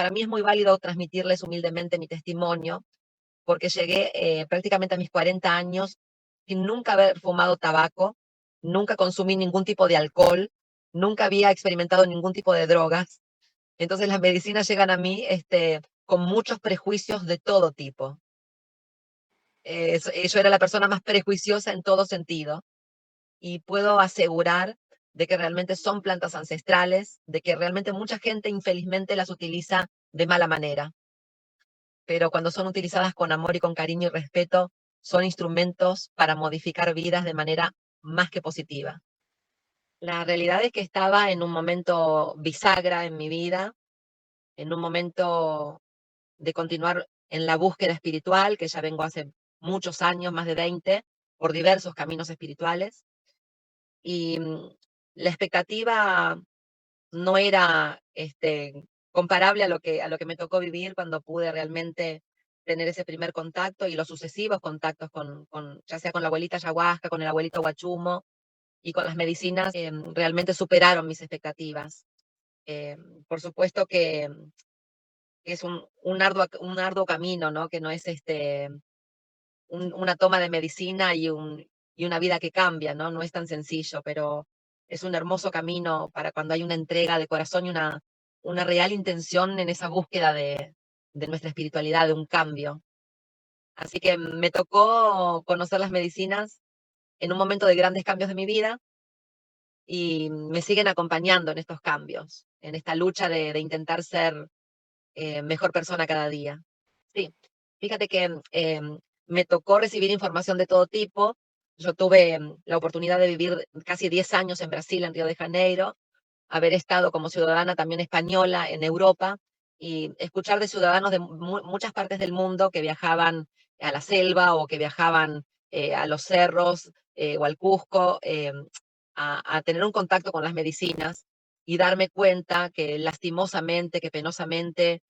para mí es muy válido transmitirles humildemente mi testimonio, porque llegué prácticamente a mis 40 años sin nunca haber fumado tabaco, nunca consumí ningún tipo de alcohol, nunca había experimentado ningún tipo de drogas. Entonces las medicinas llegan a mí con muchos prejuicios de todo tipo. Yo era la persona más prejuiciosa en todo sentido y puedo asegurar de que realmente son plantas ancestrales, de que realmente mucha gente infelizmente las utiliza de mala manera, pero cuando son utilizadas con amor y con cariño y respeto, son instrumentos para modificar vidas de manera más que positiva. La realidad es que estaba en un momento bisagra en mi vida, en un momento de continuar en la búsqueda espiritual, que ya vengo hace muchos años, más de 20, por diversos caminos espirituales. Y la expectativa no era comparable a lo que me tocó vivir cuando pude realmente tener ese primer contacto y los sucesivos contactos ya sea con la abuelita ayahuasca, con el abuelito guachumo y con las medicinas, realmente superaron mis expectativas. Eh, por supuesto que es un arduo camino, ¿no? Que no es una toma de medicina y una vida que cambia, ¿no? No es tan sencillo, pero es un hermoso camino para cuando hay una entrega de corazón y una real intención en esa búsqueda de nuestra espiritualidad, de un cambio. Así que me tocó conocer las medicinas en un momento de grandes cambios de mi vida y me siguen acompañando en estos cambios, en esta lucha de intentar ser mejor persona cada día. Sí, fíjate que me tocó recibir información de todo tipo. Yo tuve la oportunidad de vivir casi 10 años en Brasil, en Río de Janeiro, haber estado como ciudadana también española en Europa y escuchar de ciudadanos de muchas partes del mundo que viajaban a la selva o que viajaban a los cerros o al Cusco a tener un contacto con las medicinas y darme cuenta que lastimosamente, que penosamente,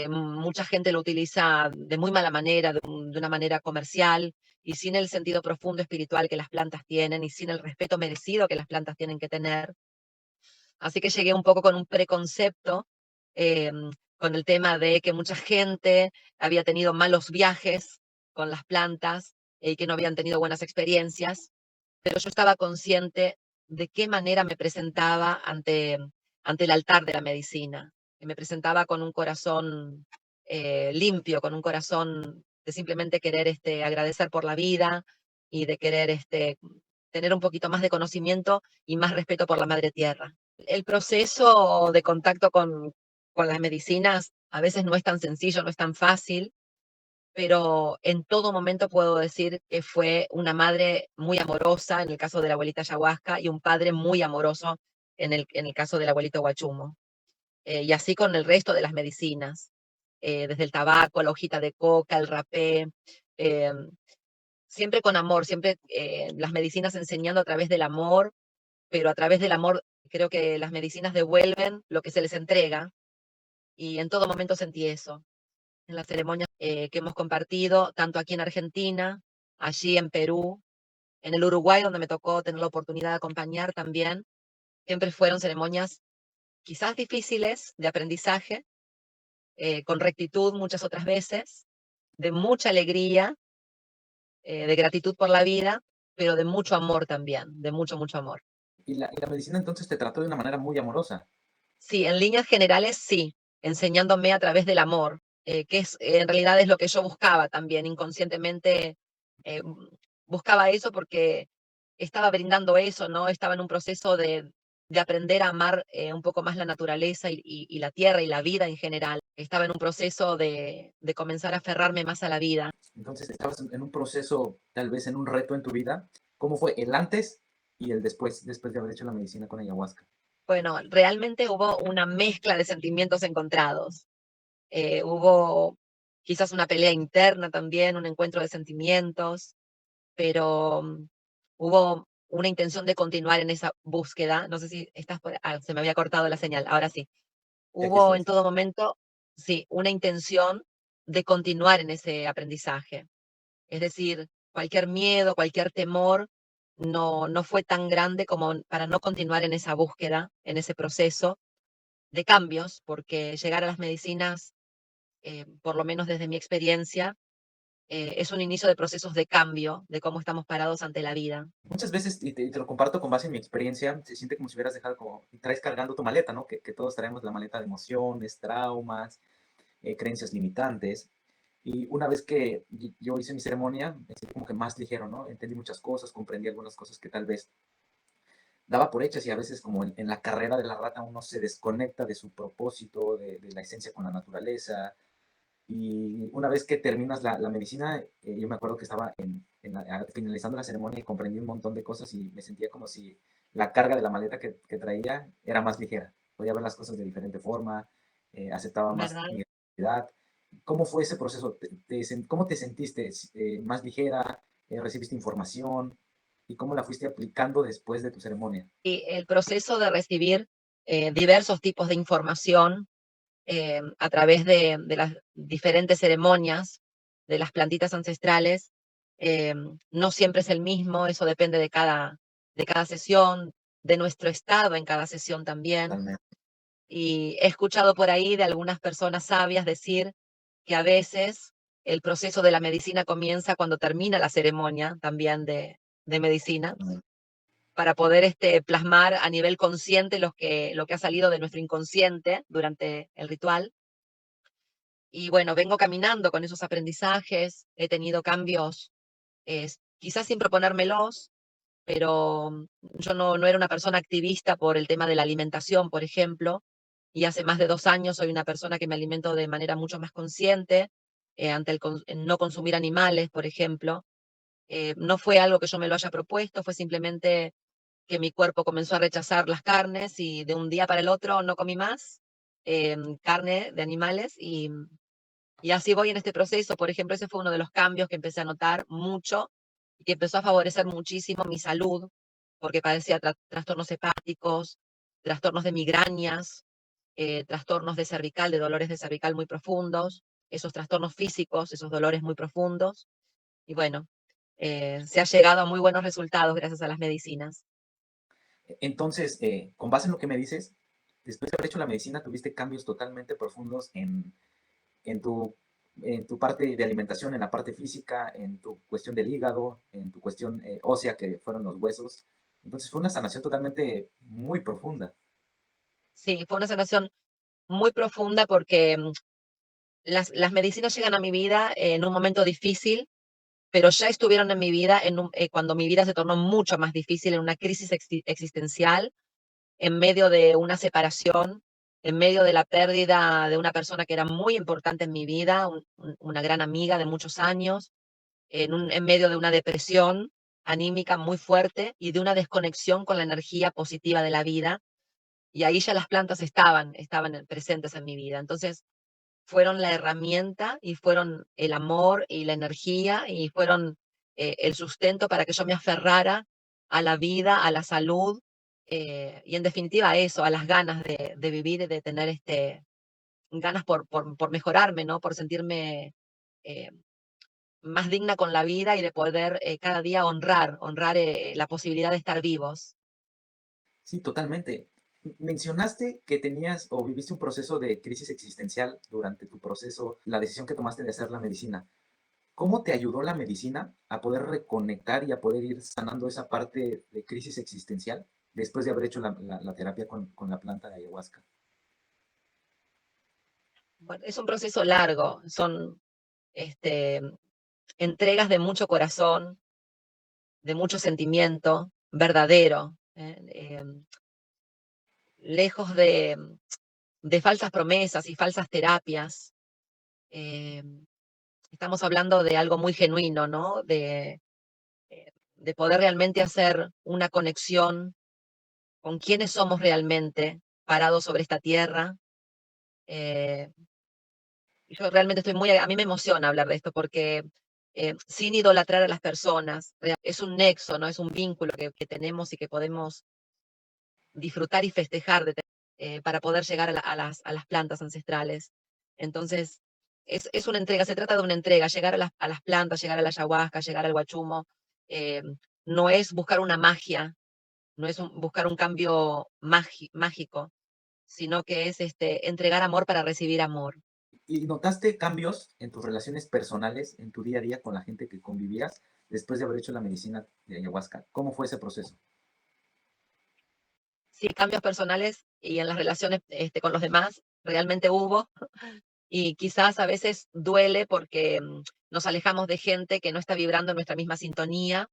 mucha gente lo utiliza de muy mala manera, de una manera comercial y sin el sentido profundo espiritual que las plantas tienen y sin el respeto merecido que las plantas tienen que tener. Así que llegué un poco con un preconcepto, con el tema de que mucha gente había tenido malos viajes con las plantas y que no habían tenido buenas experiencias, pero yo estaba consciente de qué manera me presentaba ante el altar de la medicina. Me presentaba con un corazón limpio, con un corazón de simplemente querer agradecer por la vida y de querer tener un poquito más de conocimiento y más respeto por la madre tierra. El proceso de contacto con las medicinas a veces no es tan sencillo, no es tan fácil, pero en todo momento puedo decir que fue una madre muy amorosa en el caso de la abuelita ayahuasca y un padre muy amoroso en el caso del abuelito guachumo. Y así con el resto de las medicinas, desde el tabaco, la hojita de coca, el rapé, eh, siempre con amor, siempre las medicinas enseñando a través del amor, pero a través del amor creo que las medicinas devuelven lo que se les entrega y en todo momento sentí eso en las ceremonias que hemos compartido, tanto aquí en Argentina, allí en Perú, en el Uruguay, donde me tocó tener la oportunidad de acompañar también. Siempre fueron ceremonias quizás difíciles de aprendizaje, con rectitud muchas otras veces, de mucha alegría, de gratitud por la vida, pero de mucho amor también, de mucho, mucho amor. Y la medicina entonces te trató de una manera muy amorosa. Sí, en líneas generales sí, enseñándome a través del amor, en realidad es lo que yo buscaba también, inconscientemente buscaba eso porque estaba brindando eso, ¿no? Estaba en un proceso de aprender a amar un poco más la naturaleza y la tierra y la vida en general. Estaba en un proceso de comenzar a aferrarme más a la vida. Entonces estabas en un proceso, tal vez en un reto en tu vida. ¿Cómo fue el antes y el después de haber hecho la medicina con ayahuasca? Bueno, realmente hubo una mezcla de sentimientos encontrados. Hubo quizás una pelea interna también, un encuentro de sentimientos, pero hubo una intención de continuar en esa búsqueda. No sé si se me había cortado la señal, ahora sí. Y aquí Hubo en estás. todo momento, sí, una intención de continuar en ese aprendizaje. Es decir, cualquier miedo, cualquier temor no fue tan grande como para no continuar en esa búsqueda, en ese proceso, de cambios, porque llegar a las medicinas, por lo menos desde mi experiencia, es un inicio de procesos de cambio, de cómo estamos parados ante la vida. Muchas veces, y te lo comparto con base en mi experiencia, se siente como si hubieras dejado como, y traes cargando tu maleta, ¿no? Que todos traemos la maleta de emociones, traumas, creencias limitantes. Y una vez que yo hice mi ceremonia, me sentí como que más ligero, ¿no? Entendí muchas cosas, comprendí algunas cosas que tal vez daba por hechas y a veces como en la carrera de la rata uno se desconecta de su propósito, de la esencia con la naturaleza. Y una vez que terminas la medicina, yo me acuerdo que estaba finalizando la ceremonia y comprendí un montón de cosas y me sentía como si la carga de la maleta que traía era más ligera. Podía ver las cosas de diferente forma, aceptaba más ¿Verdad? mi realidad. ¿Cómo fue ese proceso? ¿Cómo te sentiste? ¿Más ligera? ¿Recibiste información? ¿Y cómo la fuiste aplicando después de tu ceremonia? Y el proceso de recibir diversos tipos de información a través de las diferentes ceremonias, de las plantitas ancestrales, eh, no siempre es el mismo, eso depende de cada sesión, de nuestro estado en cada sesión también. Totalmente. Y he escuchado por ahí de algunas personas sabias decir que a veces el proceso de la medicina comienza cuando termina la ceremonia también de medicina, para poder plasmar a nivel consciente lo que ha salido de nuestro inconsciente durante el ritual. Y bueno, vengo caminando con esos aprendizajes, he tenido cambios, quizás sin proponérmelos, pero yo no era una persona activista por el tema de la alimentación, por ejemplo, y hace más de 2 años soy una persona que me alimento de manera mucho más consciente, ante el no consumir animales, por ejemplo. No fue algo que yo me lo haya propuesto, fue simplemente que mi cuerpo comenzó a rechazar las carnes y de un día para el otro no comí más carne de animales y así voy en este proceso. Por ejemplo, ese fue uno de los cambios que empecé a notar mucho y que empezó a favorecer muchísimo mi salud, porque padecía trastornos hepáticos, trastornos de migrañas, trastornos de cervical, de dolores de cervical muy profundos, esos trastornos físicos, esos dolores muy profundos. Y bueno, se ha llegado a muy buenos resultados gracias a las medicinas. Entonces, con base en lo que me dices, después de haber hecho la medicina, tuviste cambios totalmente profundos en tu, en tu parte de alimentación, en la parte física, en tu cuestión del hígado, en tu cuestión ósea, que fueron los huesos. Entonces fue una sanación totalmente muy profunda. Sí, fue una sanación muy profunda porque las medicinas llegan a mi vida en un momento difícil, pero ya estuvieron en mi vida cuando mi vida se tornó mucho más difícil, en una crisis existencial, en medio de una separación, en medio de la pérdida de una persona que era muy importante en mi vida, una gran amiga de muchos años, en medio de una depresión anímica muy fuerte y de una desconexión con la energía positiva de la vida. Y ahí ya las plantas estaban presentes en mi vida. Entonces, fueron la herramienta y fueron el amor y la energía y fueron el sustento para que yo me aferrara a la vida, a la salud y en definitiva a eso, a las ganas de vivir y de tener ganas por mejorarme, ¿no? Por sentirme eh, más digna con la vida y de poder cada día honrar la posibilidad de estar vivos. Sí, totalmente. Mencionaste que tenías o viviste un proceso de crisis existencial durante tu proceso, la decisión que tomaste de hacer la medicina. ¿Cómo te ayudó la medicina a poder reconectar y a poder ir sanando esa parte de crisis existencial después de haber hecho la terapia con la planta de ayahuasca? Bueno, es un proceso largo, son este, entregas de mucho corazón, de mucho sentimiento verdadero, lejos de falsas promesas y falsas terapias. eh, Estamos hablando de algo muy genuino, ¿no? De poder realmente hacer una conexión con quiénes somos realmente parados sobre esta tierra. Eh, yo realmente a mí me emociona hablar de esto porque sin idolatrar a las personas, es un nexo, ¿no? Es un vínculo que tenemos y que podemos disfrutar y festejar para poder llegar a las plantas ancestrales. Entonces, es una entrega, se trata de una entrega, llegar a las plantas, llegar a la ayahuasca, llegar al guachumo, eh, no es buscar una magia, no es buscar un cambio mágico, sino que es entregar amor para recibir amor. ¿Y notaste cambios en tus relaciones personales, en tu día a día con la gente que convivías después de haber hecho la medicina de ayahuasca? ¿Cómo fue ese proceso? Sí, cambios personales y en las relaciones con los demás realmente hubo, y quizás a veces duele porque nos alejamos de gente que no está vibrando en nuestra misma sintonía,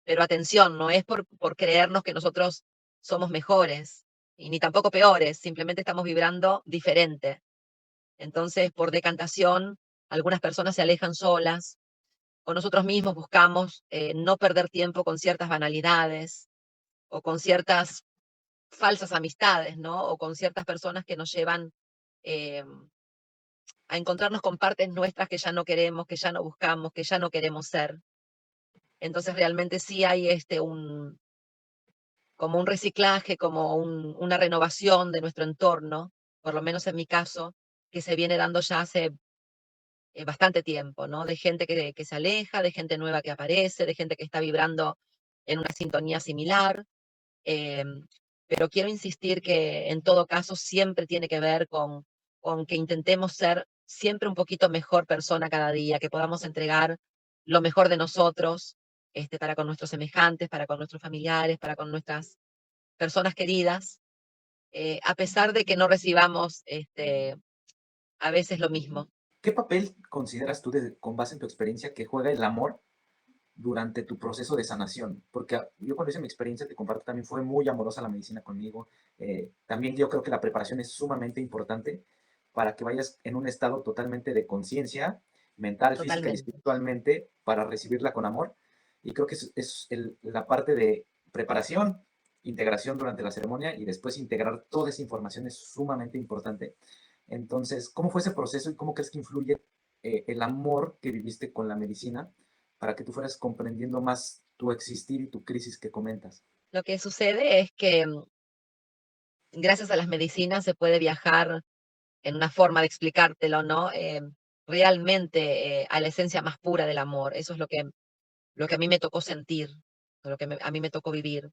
pero atención, no es por creernos que nosotros somos mejores y ni tampoco peores, simplemente estamos vibrando diferente. Entonces, por decantación, algunas personas se alejan solas o nosotros mismos buscamos no perder tiempo con ciertas banalidades o con ciertas falsas amistades, ¿no? O con ciertas personas que nos llevan eh, a encontrarnos con partes nuestras que ya no queremos, que ya no buscamos, que ya no queremos ser. Entonces realmente sí hay como un reciclaje, como una renovación de nuestro entorno, por lo menos en mi caso, que se viene dando ya hace bastante tiempo, ¿no? De gente que se aleja, de gente nueva que aparece, de gente que está vibrando en una sintonía similar. em, pero quiero insistir que en todo caso siempre tiene que ver con que intentemos ser siempre un poquito mejor persona cada día, que podamos entregar lo mejor de nosotros para con nuestros semejantes, para con nuestros familiares, para con nuestras personas queridas, a pesar de que no recibamos a veces lo mismo. ¿Qué papel consideras tú, con base en tu experiencia, que juega el amor durante tu proceso de sanación? Porque yo cuando hice mi experiencia, te comparto, también fue muy amorosa la medicina conmigo. También yo creo que la preparación es sumamente importante para que vayas en un estado totalmente de conciencia mental, física y Totalmente. espiritualmente para recibirla con amor. Y creo que la parte de preparación, integración durante la ceremonia y después integrar toda esa información es sumamente importante. Entonces, ¿cómo fue ese proceso y cómo crees que influye el amor que viviste con la medicina para que tú fueras comprendiendo más tu existir y tu crisis que comentas? Lo que sucede es que gracias a las medicinas se puede viajar en una forma de explicártelo, ¿no? Realmente a la esencia más pura del amor. Eso es lo que a mí me tocó sentir, lo que a mí me tocó vivir.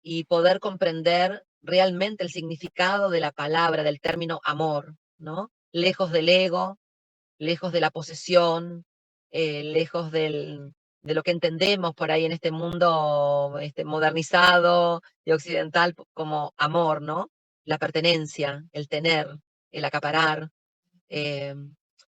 Y poder comprender realmente el significado de la palabra, del término amor, ¿no? Lejos del ego, lejos de la posesión, lejos de lo que entendemos por ahí en este mundo modernizado y occidental como amor, ¿no? La pertenencia, el tener, el acaparar. eh,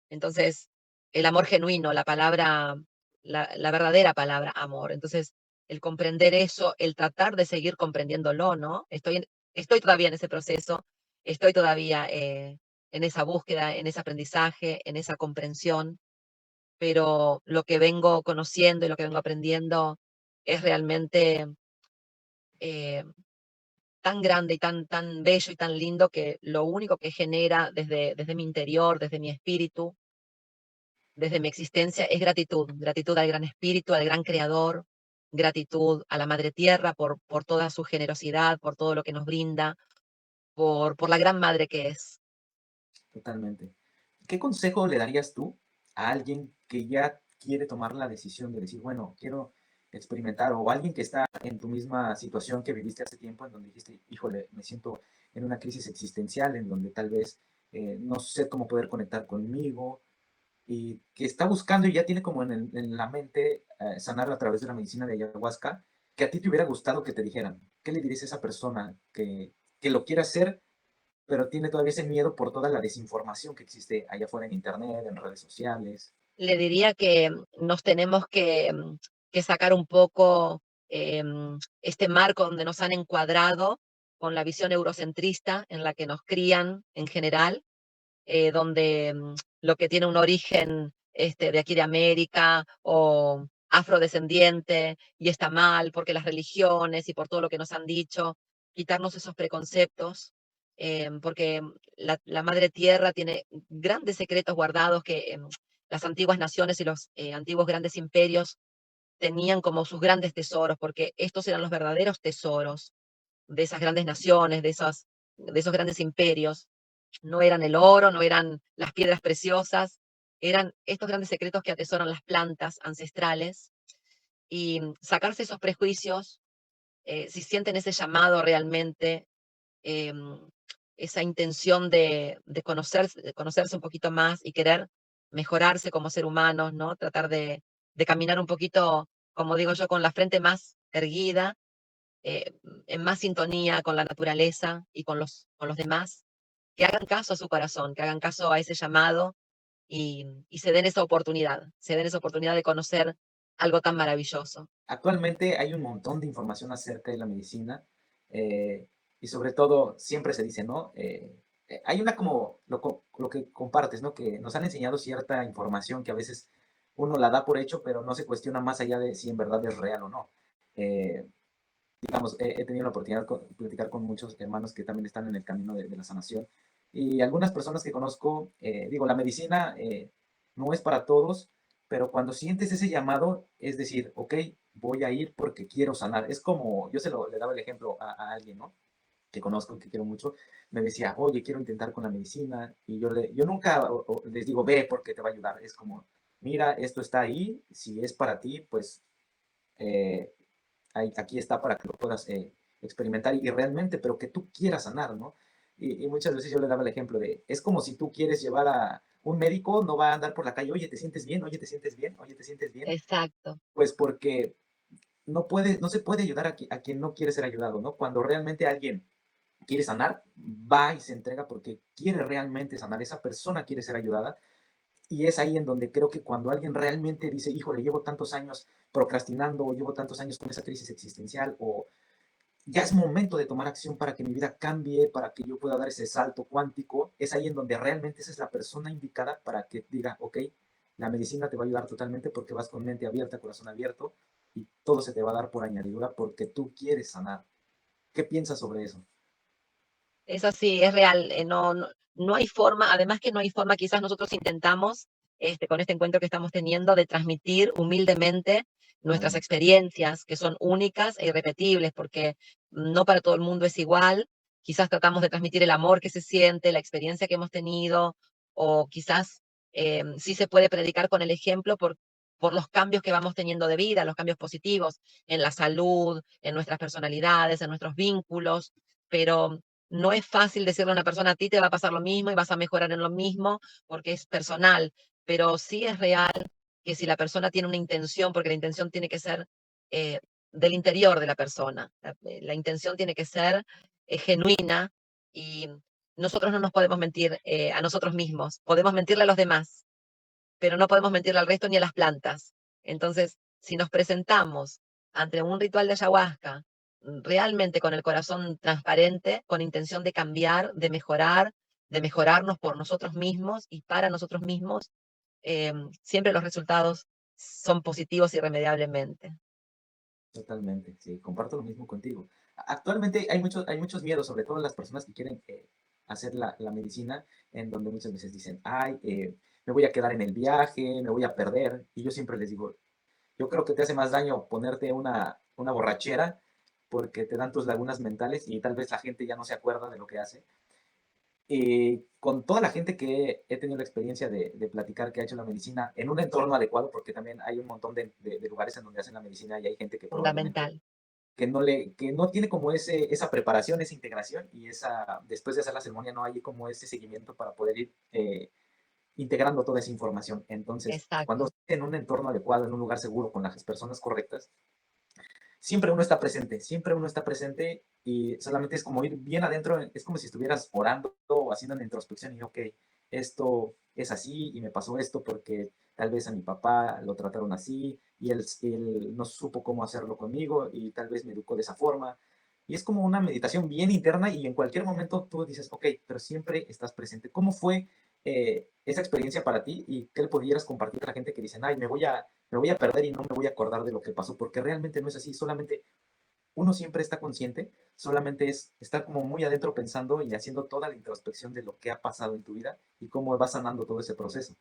entonces, el amor genuino, la palabra, la verdadera palabra amor. Entonces, el comprender eso, el tratar de seguir comprendiéndolo, ¿no? Estoy todavía en ese proceso, estoy todavía en esa búsqueda, en ese aprendizaje, en esa comprensión, pero lo que vengo conociendo y lo que vengo aprendiendo es realmente eh, tan grande y tan bello y tan lindo que lo único que genera desde mi interior, desde mi espíritu, desde mi existencia es gratitud, gratitud al gran espíritu, al gran creador, gratitud a la madre tierra por toda su generosidad, por todo lo que nos brinda, por la gran madre que es. Totalmente. ¿Qué consejo le darías tú a alguien que ya quiere tomar la decisión de decir, bueno, quiero experimentar, o alguien que está en tu misma situación que viviste hace tiempo, en donde dijiste, híjole, me siento en una crisis existencial, en donde tal vez no sé cómo poder conectar conmigo, y que está buscando y ya tiene como en la mente sanar a través de la medicina de ayahuasca, que a ti te hubiera gustado que te dijeran? ¿Qué le dirías a esa persona que lo quiere hacer, pero tiene todavía ese miedo por toda la desinformación que existe allá afuera en internet, en redes sociales? Le diría que nos tenemos que sacar un poco este marco donde nos han encuadrado con la visión eurocentrista en la que nos crían en general, donde lo que tiene un origen de aquí de América o afrodescendiente y está mal porque las religiones y por todo lo que nos han dicho, quitarnos esos preconceptos, porque la madre tierra tiene grandes secretos guardados que las antiguas naciones y los antiguos grandes imperios tenían como sus grandes tesoros, porque estos eran los verdaderos tesoros de esas grandes naciones, de esos grandes imperios. No eran el oro, no eran las piedras preciosas, eran estos grandes secretos que atesoran las plantas ancestrales y sacarse esos prejuicios, si sienten ese llamado realmente, eh, esa intención de conocerse un poquito más y querer mejorarse como ser humanos, ¿no? Tratar de caminar un poquito, como digo yo, con la frente más erguida, en más sintonía con la naturaleza y con los demás, que hagan caso a su corazón, que hagan caso a ese llamado y se den esa oportunidad de conocer algo tan maravilloso. Actualmente hay un montón de información acerca de la medicina eh, y sobre todo siempre se dice, ¿no? Hay una como lo que compartes, ¿no? Que nos han enseñado cierta información que a veces uno la da por hecho, pero no se cuestiona más allá de si en verdad es real o no. Eh, digamos, he tenido la oportunidad de platicar con muchos hermanos que también están en el camino de la sanación y algunas personas que conozco, digo, la medicina no es para todos, pero cuando sientes ese llamado, es decir, ok, voy a ir porque quiero sanar. Es como, le daba el ejemplo a alguien, ¿no? Que conozco, que quiero mucho, me decía, oye, quiero intentar con la medicina, y yo nunca les digo, ve porque te va a ayudar. Es como, mira, esto está ahí, si es para ti, pues eh, aquí está para que lo puedas experimentar y realmente, pero que tú quieras sanar, ¿no? Y muchas veces yo le daba el ejemplo de, es como si tú quieres llevar a un médico, no va a andar por la calle, oye, ¿te sientes bien? Oye, ¿te sientes bien? Oye, ¿te sientes bien? Exacto. Pues porque no se puede ayudar a quien no quiere ser ayudado, ¿no? Cuando realmente alguien quiere sanar, va y se entrega porque quiere realmente sanar, esa persona quiere ser ayudada y es ahí en donde creo que cuando alguien realmente dice, híjole, llevo tantos años procrastinando, o llevo tantos años con esa crisis existencial, o ya es momento de tomar acción para que mi vida cambie, para que yo pueda dar ese salto cuántico, es ahí en donde realmente esa es la persona indicada para que diga, ok, la medicina te va a ayudar totalmente porque vas con mente abierta, corazón abierto, y todo se te va a dar por añadidura porque tú quieres sanar. ¿Qué piensas sobre eso? Es así, es real. No hay forma, además que no hay forma, quizás nosotros intentamos, con este encuentro que estamos teniendo, de transmitir humildemente nuestras Totalmente. experiencias, que son únicas e irrepetibles, porque no para todo el mundo es igual. Quizás tratamos de transmitir el amor que se siente, la experiencia que hemos tenido, o quizás sí se puede predicar con el ejemplo por los cambios que vamos teniendo de vida, los cambios positivos en la salud, en nuestras personalidades, en nuestros vínculos, pero no es fácil decirle a una persona, a ti te va a pasar lo mismo y vas a mejorar en lo mismo, porque es personal, pero sí es real que si la persona tiene una intención, porque la intención tiene que ser eh, del interior de la persona, la intención tiene que ser genuina y nosotros no nos podemos mentir a nosotros mismos, podemos mentirle a los demás, pero no podemos mentirle al resto ni a las plantas. Entonces, si nos presentamos ante un ritual de ayahuasca realmente con el corazón transparente, con intención de cambiar, de mejorarnos por nosotros mismos y para nosotros mismos, siempre los resultados son positivos irremediablemente. Totalmente, sí, comparto lo mismo contigo. Actualmente hay muchos miedos, sobre todo las personas que quieren hacer la medicina, en donde muchas veces dicen, ay, me voy a quedar en el viaje, me voy a perder. Y yo siempre les digo, yo creo que te hace más daño ponerte una borrachera porque te dan tus lagunas mentales y tal vez la gente ya no se acuerda de lo que hace. Con toda la gente que he tenido la experiencia de platicar que ha hecho la medicina en un entorno adecuado, porque también hay un montón de lugares en donde hacen la medicina y hay gente que probablemente Fundamental. que no tiene como esa preparación, esa integración y después de hacer la ceremonia no hay como ese seguimiento para poder ir integrando toda esa información. Entonces, cuando Exacto. estás en un entorno adecuado, en un lugar seguro, con las personas correctas, siempre uno está presente y solamente es como ir bien adentro, es como si estuvieras orando o haciendo una introspección y, ok, esto es así y me pasó esto porque tal vez a mi papá lo trataron así y él no supo cómo hacerlo conmigo y tal vez me educó de esa forma. Y es como una meditación bien interna y en cualquier momento tú dices, ok, pero siempre estás presente. ¿Cómo fue esa experiencia para ti y qué le pudieras compartir a la gente que dicen, ay, me voy a perder y no me voy a acordar de lo que pasó, porque realmente no es así, solamente uno siempre está consciente, solamente es estar como muy adentro pensando y haciendo toda la introspección de lo que ha pasado en tu vida y cómo va sanando todo ese proceso.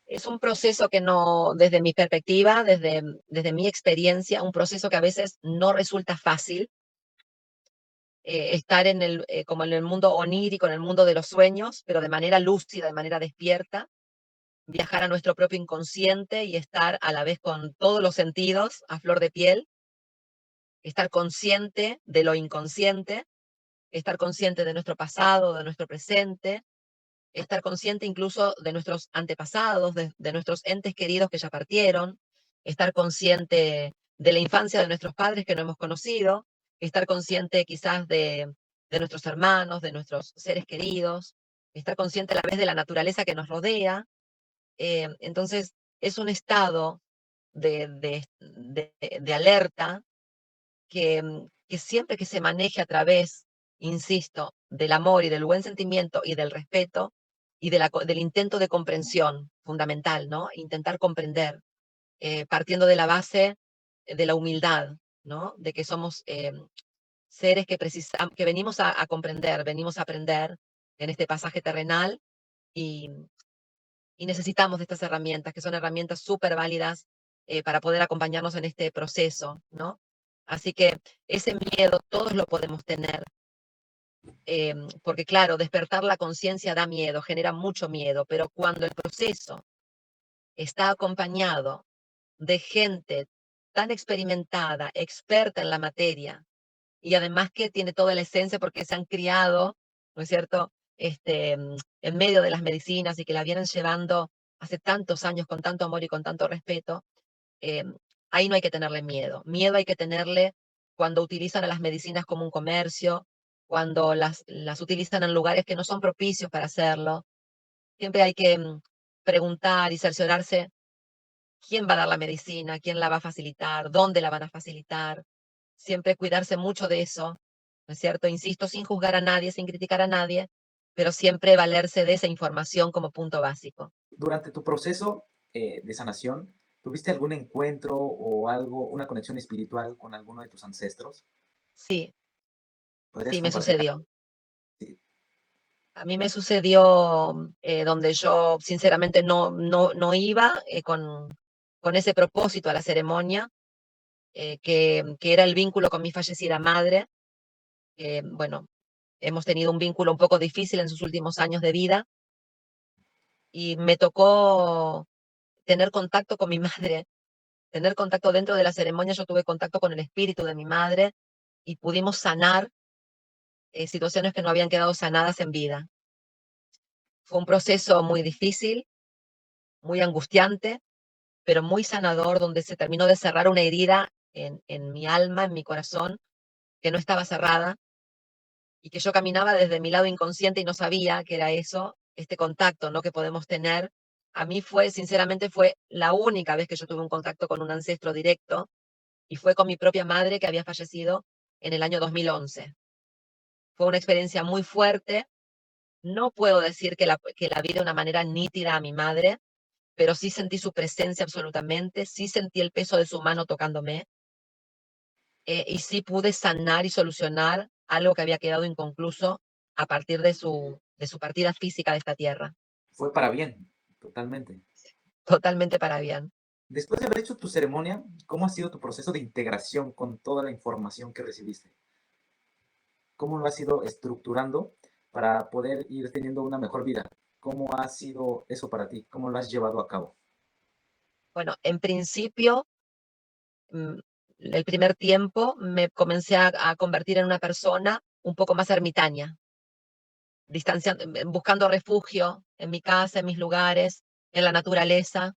Es un proceso que no, desde mi perspectiva, desde mi experiencia, un proceso que a veces no resulta fácil, estar como en el mundo onírico, en el mundo de los sueños, pero de manera lúcida, de manera despierta, viajar a nuestro propio inconsciente y estar a la vez con todos los sentidos a flor de piel, estar consciente de lo inconsciente estar consciente de nuestro pasado, de nuestro presente, estar consciente incluso de nuestros antepasados, de nuestros entes queridos que ya partieron, estar consciente de la infancia de nuestros padres que no hemos conocido, estar consciente quizás de nuestros hermanos, de nuestros seres queridos, estar consciente a la vez de la naturaleza que nos rodea. Entonces, es un estado de alerta que siempre que se maneje a través, insisto, del amor y del buen sentimiento y del respeto y del intento de comprensión fundamental, ¿no? Intentar comprender, partiendo de la base de la humildad, ¿no? De que somos seres que venimos a comprender, venimos a aprender en este pasaje terrenal y, y necesitamos de estas herramientas, que son herramientas súper válidas para poder acompañarnos en este proceso, ¿no? Así que ese miedo todos lo podemos tener, porque claro, despertar la conciencia da miedo, genera mucho miedo, pero cuando el proceso está acompañado de gente tan experimentada, experta en la materia, y además que tiene toda la esencia porque se han criado, ¿no es cierto?, en medio de las medicinas y que la vienen llevando hace tantos años con tanto amor y con tanto respeto, eh, ahí no hay que tenerle miedo. Miedo hay que tenerle cuando utilizan a las medicinas como un comercio, cuando las utilizan en lugares que no son propicios para hacerlo. Siempre hay que preguntar y cerciorarse quién va a dar la medicina, quién la va a facilitar, dónde la van a facilitar. Siempre cuidarse mucho de eso, ¿no es cierto? Insisto, sin juzgar a nadie, sin criticar a nadie, pero siempre valerse de esa información como punto básico. Durante tu proceso de sanación, ¿tuviste algún encuentro o algo, una conexión espiritual con alguno de tus ancestros? Sí, ¿Podrías sí, me compartir algo? sucedió. Sí. A mí me sucedió donde yo sinceramente no iba con ese propósito a la ceremonia, que era el vínculo con mi fallecida madre. Bueno, hemos tenido un vínculo un poco difícil en sus últimos años de vida y me tocó tener contacto con mi madre, tener contacto dentro de la ceremonia. Yo tuve contacto con el espíritu de mi madre y pudimos sanar situaciones que no habían quedado sanadas en vida. Fue un proceso muy difícil, muy angustiante, pero muy sanador, donde se terminó de cerrar una herida en mi alma, en mi corazón, que no estaba cerrada y que yo caminaba desde mi lado inconsciente y no sabía que era eso, este contacto, ¿no?, que podemos tener. A mí sinceramente, fue la única vez que yo tuve un contacto con un ancestro directo y fue con mi propia madre que había fallecido en el año 2011. Fue una experiencia muy fuerte. No puedo decir que la vi de una manera nítida a mi madre, pero sí sentí su presencia absolutamente, sí sentí el peso de su mano tocándome, y sí pude sanar y solucionar algo que había quedado inconcluso a partir de su partida física de esta tierra, Fue para bien, totalmente. totalmente para bien. Después de haber hecho tu ceremonia, ¿cómo ha sido tu proceso de integración con toda la información que recibiste? ¿Cómo lo has ido estructurando para poder ir teniendo una mejor vida? ¿Cómo ha sido eso para ti? ¿Cómo lo has llevado a cabo? Bueno, en principio, mm, el primer tiempo me comencé a convertir en una persona un poco más ermitaña, buscando refugio en mi casa, en mis lugares, en la naturaleza.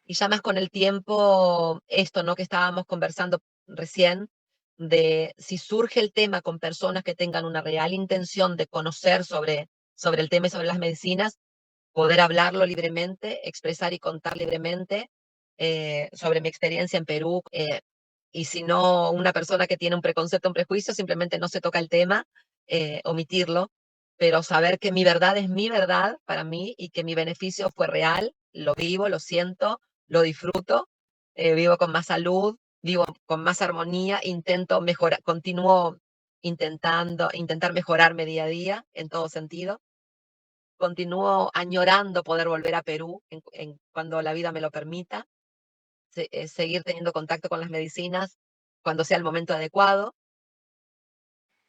Y ya más con el tiempo, esto, ¿no?, que estábamos conversando recién, de si surge el tema con personas que tengan una real intención de conocer sobre el tema y sobre las medicinas, poder hablarlo libremente, expresar y contar libremente sobre mi experiencia en Perú. Y si no, una persona que tiene un preconcepto, un prejuicio, simplemente no se toca el tema, omitirlo, pero saber que mi verdad es mi verdad para mí y que mi beneficio fue real, lo vivo, lo siento, lo disfruto, vivo con más salud, vivo con más armonía, intento mejorar, continúo intentar mejorarme día a día en todo sentido. Continúo añorando poder volver a Perú cuando la vida me lo permita, seguir teniendo contacto con las medicinas cuando sea el momento adecuado.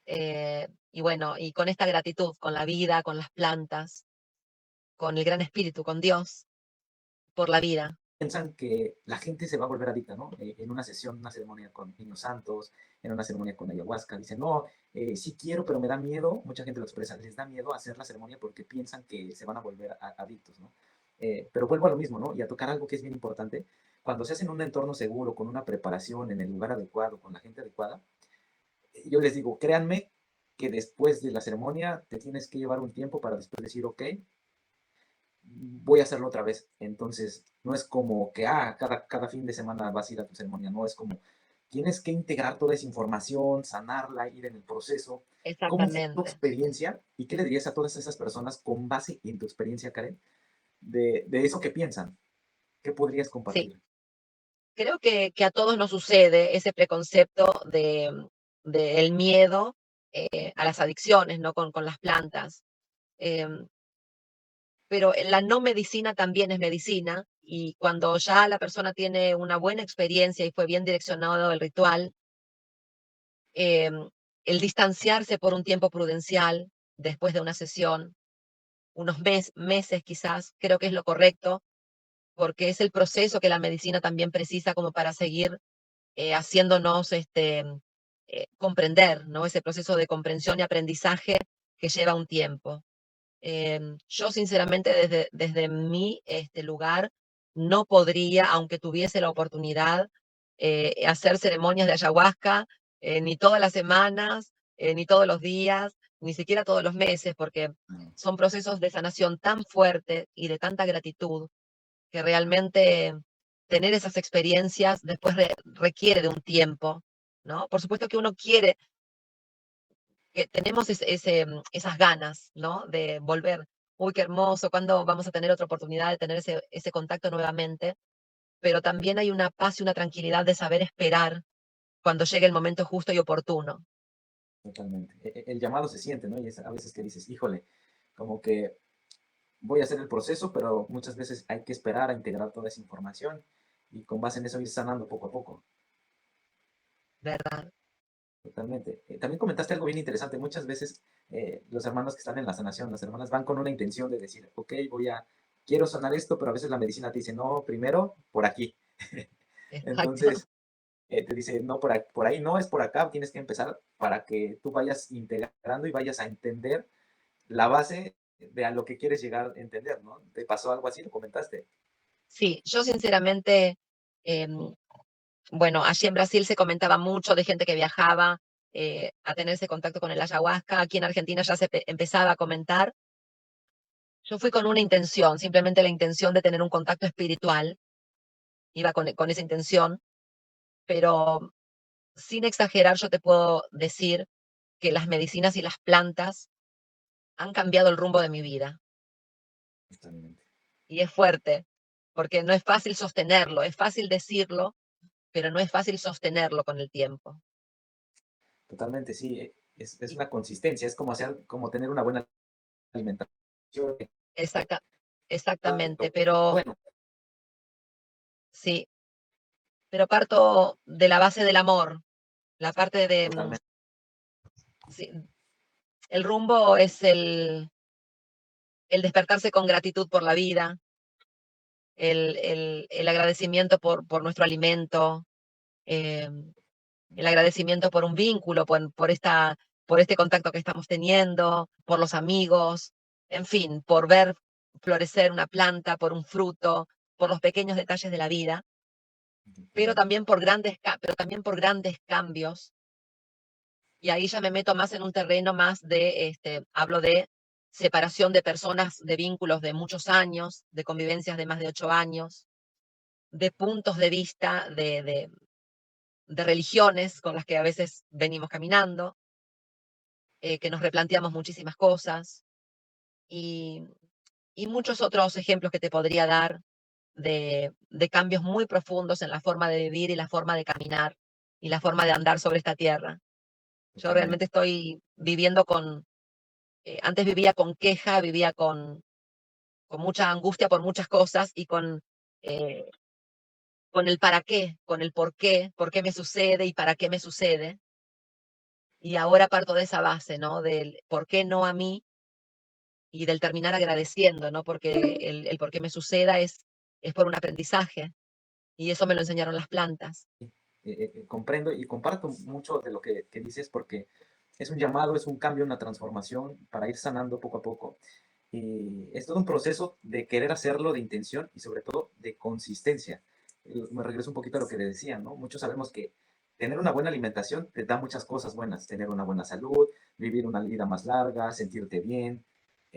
Y bueno, y con esta gratitud, con la vida, con las plantas, con el gran espíritu, con Dios, por la vida. piensan que la gente se va a volver adicta, ¿no? En una sesión, una ceremonia con niños santos, en una ceremonia con ayahuasca, dicen, no, sí quiero, pero me da miedo, mucha gente lo expresa, les da miedo hacer la ceremonia porque piensan que se van a volver adictos, ¿no? Pero vuelvo a lo mismo, ¿no? Y a tocar algo que es bien importante, cuando se hace en un entorno seguro, con una preparación, en el lugar adecuado, con la gente adecuada, yo les digo, créanme que después de la ceremonia te tienes que llevar un tiempo para después decir, ok, voy a hacerlo otra vez. Entonces, no es como que, cada fin de semana vas a ir a tu ceremonia, no, es como, tienes que integrar toda esa información, sanarla, ir en el proceso. ¿Cómo fue tu Exactamente. experiencia y qué le dirías a todas esas personas con base en tu experiencia, Karen, de eso que piensan? ¿Qué podrías Sí, compartir? creo que a todos nos sucede ese preconcepto de el miedo a las adicciones, ¿no? Con las plantas. Em, pero la no medicina también es medicina y cuando ya la persona tiene una buena experiencia y fue bien direccionado el ritual, em, el distanciarse por un tiempo prudencial después de una sesión, unos meses quizás, creo que es lo correcto, porque es el proceso que la medicina también precisa como para seguir haciéndonos comprender, ¿no? Ese proceso de comprensión y aprendizaje que lleva un tiempo. Yo sinceramente desde mi lugar no podría, aunque tuviese la oportunidad, hacer ceremonias de ayahuasca, ni todas las semanas, ni todos los días, ni siquiera todos los meses, porque Mm, son procesos de sanación tan fuertes y de tanta gratitud que realmente tener esas experiencias después requiere de un tiempo, ¿no? Por supuesto que uno quiere, que tenemos esas ganas, ¿no? De volver. Uy, qué hermoso, ¿cuándo vamos a tener otra oportunidad de tener ese contacto nuevamente? Pero también hay una paz y una tranquilidad de saber esperar cuando llegue el momento justo y oportuno. totalmente. El llamado se siente, ¿no? Y es a veces que dices, híjole, como que voy a hacer el proceso, pero muchas veces hay que esperar a integrar toda esa información y con base en eso ir sanando poco a poco. ¿Verdad? Totalmente. También comentaste algo bien interesante. Muchas veces los hermanos que están en la sanación, las hermanas van con una intención de decir, ok, quiero sanar esto, pero a veces la medicina te dice, no, primero por aquí. Exacto. Entonces te dice, no, por ahí no, es por acá, tienes que empezar para que tú vayas integrando y vayas a entender la base de a lo que quieres llegar a entender, ¿no? ¿Te pasó algo así? ¿Lo comentaste? Sí, yo sinceramente, em, bueno, allí en Brasil se comentaba mucho de gente que viajaba a tener ese contacto con el ayahuasca. Aquí en Argentina ya se empezaba a comentar. Yo fui con una intención, simplemente la intención de tener un contacto espiritual. Iba con esa intención, pero sin exagerar, yo te puedo decir que las medicinas y las plantas han cambiado el rumbo de mi vida. Totalmente. Y es fuerte, porque no es fácil sostenerlo, es fácil decirlo, pero no es fácil sostenerlo con el tiempo. Totalmente, sí. Es Y una consistencia, es como tener una buena alimentación. exacta, exactamente, Hábito pero bueno, sí, pero parto de la base del amor, la parte de, totalmente. sí, el rumbo es el despertarse con gratitud por la vida, el agradecimiento por nuestro alimento, eh, el agradecimiento por un vínculo, por este contacto que estamos teniendo, por los amigos, en fin, por ver florecer una planta, por un fruto, por los pequeños detalles de la vida, pero también por grandes cambios. Y ahí ya me meto más en un terreno más hablo de separación de personas, de vínculos de muchos años, de convivencias de más de 8 años, de puntos de vista de religiones con las que a veces venimos caminando, que nos replanteamos muchísimas cosas y, y muchos otros ejemplos que te podría dar de cambios muy profundos en la forma de vivir y la forma de caminar y la forma de andar sobre esta tierra. Yo realmente Totalmente. estoy viviendo antes vivía con queja, vivía con mucha angustia por muchas cosas y eh, con el para qué, con el por qué me sucede y para qué me sucede. Y ahora parto de esa base, ¿no? Del por qué no a mí y del terminar agradeciendo, ¿no? Porque el por qué me suceda es por un aprendizaje, y eso me lo enseñaron las plantas. Comprendo y comparto mucho de lo que dices porque es un llamado, es un cambio, una transformación para ir sanando poco a poco. Y es todo un proceso de querer hacerlo, de intención y sobre todo de consistencia. Me regreso un poquito a lo que le decía, ¿no? Muchos sabemos que tener una buena alimentación te da muchas cosas buenas, tener una buena salud, vivir una vida más larga, sentirte bien,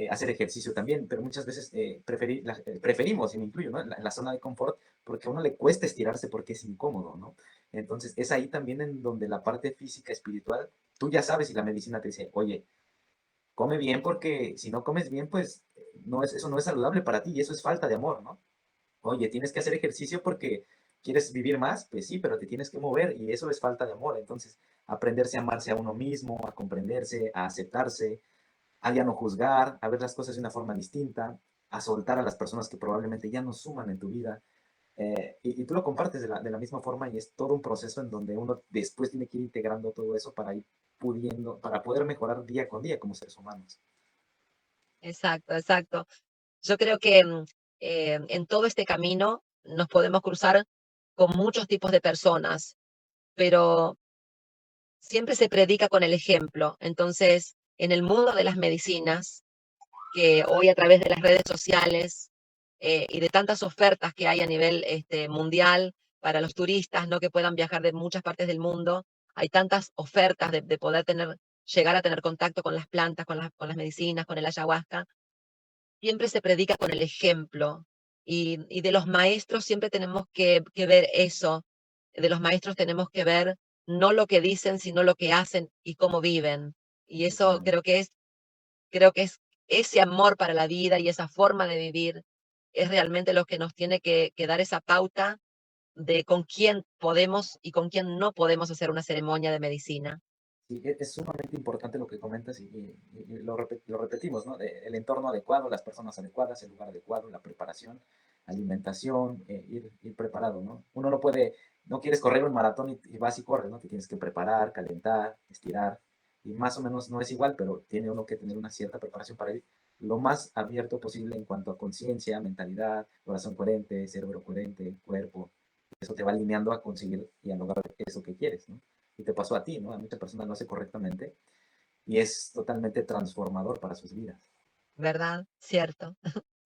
hacer ejercicio también, pero muchas veces preferimos, y me incluyo, ¿no? En la zona de confort porque a uno le cuesta estirarse porque es incómodo, ¿no? Entonces es ahí también en donde la parte física, espiritual, tú ya sabes y la medicina te dice, oye, come bien porque si no comes bien, pues eso no es saludable para ti y eso es falta de amor, ¿no? Oye, tienes que hacer ejercicio porque quieres vivir más, pues sí, pero te tienes que mover y eso es falta de amor. Entonces, aprenderse a amarse a uno mismo, a comprenderse, a aceptarse, a ya no juzgar, a ver las cosas de una forma distinta, a soltar a las personas que probablemente ya no suman en tu vida. Y tú lo compartes de la misma forma y es todo un proceso en donde uno después tiene que ir integrando todo eso para ir pudiendo, para poder mejorar día con día como seres humanos. Exacto, exacto. Yo creo que en todo este camino nos podemos cruzar con muchos tipos de personas, pero siempre se predica con el ejemplo. Entonces, en el mundo de las medicinas, que hoy a través de las redes sociales y de tantas ofertas que hay a nivel mundial para los turistas, ¿no? Que puedan viajar de muchas partes del mundo, hay tantas ofertas de poder llegar a tener contacto con las plantas, con las medicinas, con el ayahuasca. Siempre se predica con el ejemplo y de los maestros siempre tenemos que ver eso. De los maestros tenemos que ver no lo que dicen, sino lo que hacen y cómo viven. Y eso Totalmente. creo que es ese amor para la vida y esa forma de vivir es realmente lo que nos tiene que dar esa pauta de con quién podemos y con quién no podemos hacer una ceremonia de medicina. Sí, es sumamente importante lo que comentas y lo repetimos, ¿no? El entorno adecuado, las personas adecuadas, el lugar adecuado, la preparación, alimentación, ir preparado, ¿no? Uno no puede, no quieres correr un maratón y vas y corres, ¿no? Te tienes que preparar, calentar, estirar, y más o menos no es igual, pero tiene uno que tener una cierta preparación para ir lo más abierto posible en cuanto a conciencia, mentalidad, corazón coherente, cerebro coherente, cuerpo. Eso te va alineando a conseguir y a lograr eso que quieres, ¿no? Y te pasó a ti, ¿no? A muchas personas lo hace correctamente y es totalmente transformador para sus vidas. ¿Verdad? Cierto.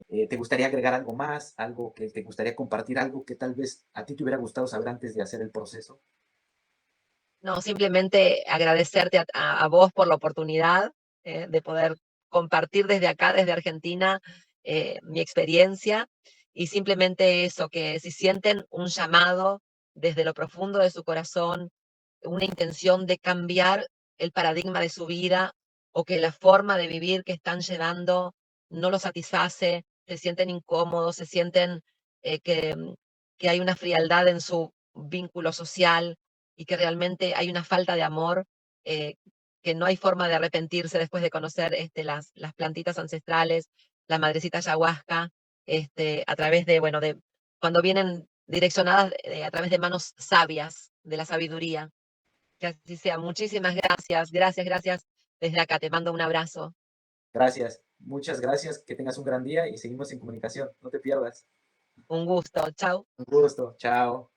¿Te gustaría agregar algo más? ¿Algo que te gustaría compartir? ¿Algo que tal vez a ti te hubiera gustado saber antes de hacer el proceso? No, simplemente agradecerte a vos por la oportunidad de poder compartir desde acá, desde Argentina, mi experiencia y simplemente eso, que si sienten un llamado desde lo profundo de su corazón, una intención de cambiar el paradigma de su vida o que la forma de vivir que están llevando no los satisface, se sienten incómodos, se sienten que hay una frialdad en su vínculo social y que realmente hay una falta de amor, eh, que no hay forma de arrepentirse después de conocer las plantitas ancestrales, la madrecita ayahuasca, a través de, bueno, de cuando vienen direccionadas a través de manos sabias de la sabiduría. Que así sea. Muchísimas gracias, gracias, gracias. Desde acá te mando un abrazo. Gracias, muchas gracias, que tengas un gran día y seguimos en comunicación. No te pierdas. Un gusto. Chao. Un gusto, chao.